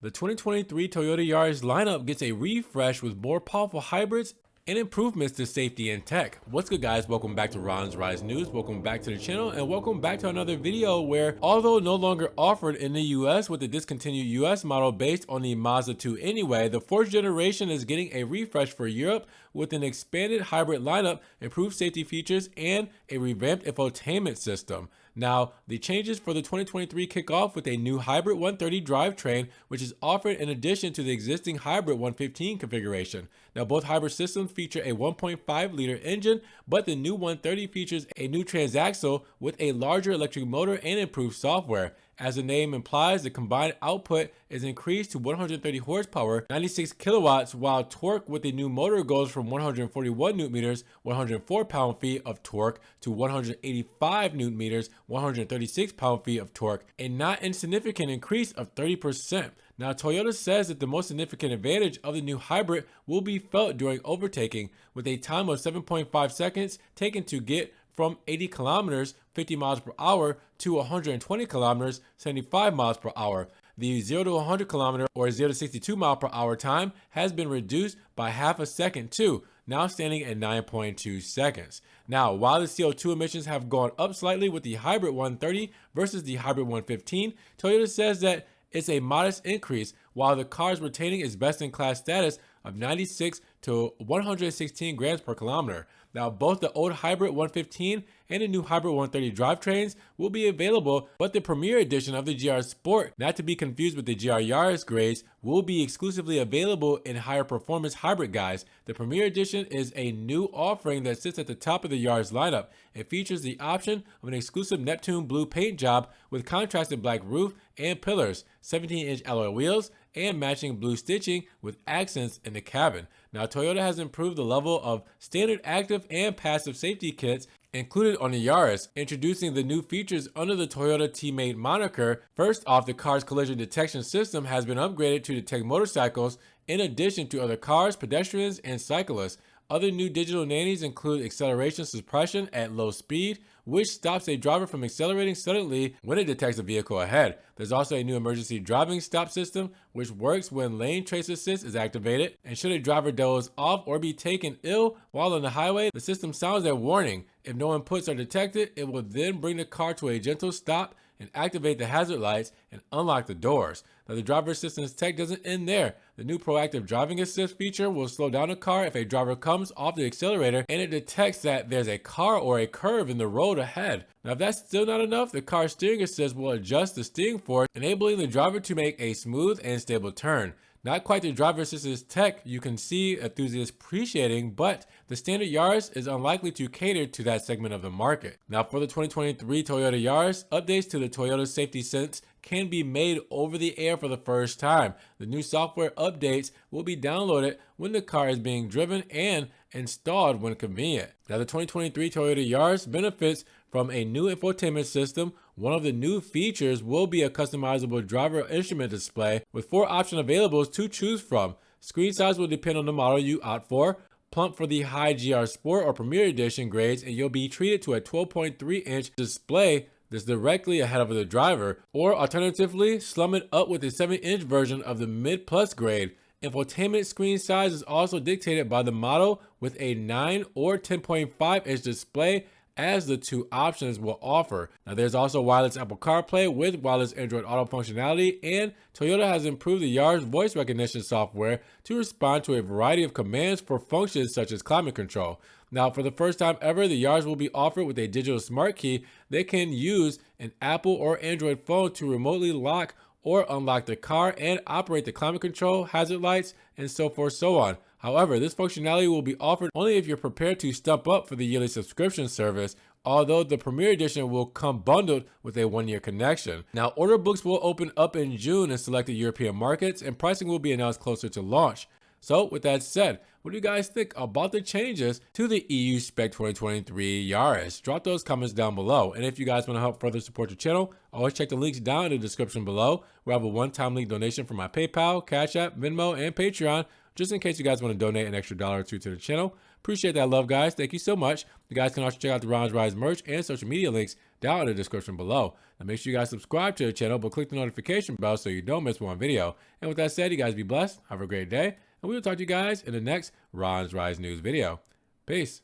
The 2023 Toyota Yaris lineup gets a refresh with more powerful hybrids and improvements to safety and tech. What's good, guys? Welcome back to Ron's Rise News. Welcome back to the channel, and welcome back to another video where, although no longer offered in the US with the discontinued US model based on the Mazda 2 anyway, the 4th generation is getting a refresh for Europe with an expanded hybrid lineup, improved safety features, and a revamped infotainment system. Now, the changes for the 2023 kick off with a new hybrid 130 drivetrain, which is offered in addition to the existing hybrid 115 configuration. Now, both hybrid systems feature a 1.5-liter engine, but the new 130 features a new transaxle with a larger electric motor and improved software. As the name implies, the combined output is increased to 130 horsepower, 96 kilowatts, while torque with the new motor goes from 141 newton meters, 104 pound-feet of torque to 185 newton meters, 136 pound-feet of torque, a not insignificant increase of 30%. Now, Toyota says that the most significant advantage of the new hybrid will be felt during overtaking, with a time of 7.5 seconds taken to get from 80 kilometers, 50 miles per hour, to 120 kilometers, 75 miles per hour. The 0 to 100 kilometer or 0 to 62 mile per hour time has been reduced by half a second too, now standing at 9.2 seconds. Now, while the CO2 emissions have gone up slightly with the hybrid 130 versus the hybrid 115, Toyota says that it's a modest increase, while the car is retaining its best-in-class status of 96 to 116 grams per kilometer. Now, both the old hybrid 115 and the new hybrid 130 drivetrains will be available, but the Premier Edition of the GR Sport, not to be confused with the GR Yaris grades, will be exclusively available in higher performance hybrid guise. The Premier Edition is a new offering that sits at the top of the Yaris lineup. It features the option of an exclusive Neptune blue paint job with contrasted black roof and pillars, 17-inch alloy wheels, and matching blue stitching with accents in the cabin. Now, Toyota has improved the level of standard active and passive safety kits included on the Yaris, introducing the new features under the Toyota Teammate moniker. First off, the car's collision detection system has been upgraded to detect motorcycles in addition to other cars, pedestrians, and cyclists. Other new digital nannies include acceleration suppression at low speed, which stops a driver from accelerating suddenly when it detects a vehicle ahead. There's also a new emergency driving stop system, which works when lane trace assist is activated. And should a driver doze off or be taken ill while on the highway, the system sounds a warning. If no inputs are detected, it will then bring the car to a gentle stop and activate the hazard lights and unlock the doors. Now, the driver assistance tech doesn't end there. The new proactive driving assist feature will slow down a car if a driver comes off the accelerator and it detects that there's a car or a curve in the road ahead. Now, if that's still not enough, the car's steering assist will adjust the steering force, enabling the driver to make a smooth and stable turn. Not quite the driver assistance tech you can see enthusiasts appreciating, but the standard Yaris is unlikely to cater to that segment of the market. Now, for the 2023 Toyota Yaris, updates to the Toyota Safety Sense can be made over the air for the first time. The new software updates will be downloaded when the car is being driven and installed when convenient. Now, the 2023 Toyota Yaris benefits from a new infotainment system. One of the new features will be a customizable driver instrument display with 4 options available to choose from. Screen size will depend on the model you opt for. Plump for the high GR Sport or Premier Edition grades, and you'll be treated to a 12.3-inch display that's directly ahead of the driver, or alternatively, slum it up with a 7-inch version of the Mid Plus grade. Infotainment screen size is also dictated by the model with a 9 or 10.5-inch display, as the 2 options will offer. Now, there's also wireless Apple CarPlay with wireless Android Auto functionality, and Toyota has improved the Yaris voice recognition software to respond to a variety of commands for functions such as climate control. Now, for the first time ever, the Yaris will be offered with a digital smart key that can use an Apple or Android phone to remotely lock or unlock the car and operate the climate control, hazard lights, and so forth, so on. However, this functionality will be offered only if you're prepared to stump up for the yearly subscription service, although the Premier Edition will come bundled with a 1-year connection. Now, order books will open up in June in selected European markets, and pricing will be announced closer to launch. So, with that said, what do you guys think about the changes to the eu-spec 2023 Yaris? Drop those comments down below. And if you guys want to help further support the channel, always check the links down in the description below. We have a one-time link donation for my PayPal, Cash App, Venmo, and Patreon, just in case you guys want to donate an extra $1 or $2 to the channel. Appreciate that love, guys. Thank you so much. You guys can also check out the Ron's Rise merch and social media links down in the description below. Now make sure you guys subscribe to the channel, but click the notification bell so you don't miss one video. And with that said, you guys be blessed. Have a great day. And we will talk to you guys in the next Ron's Rise News video. Peace.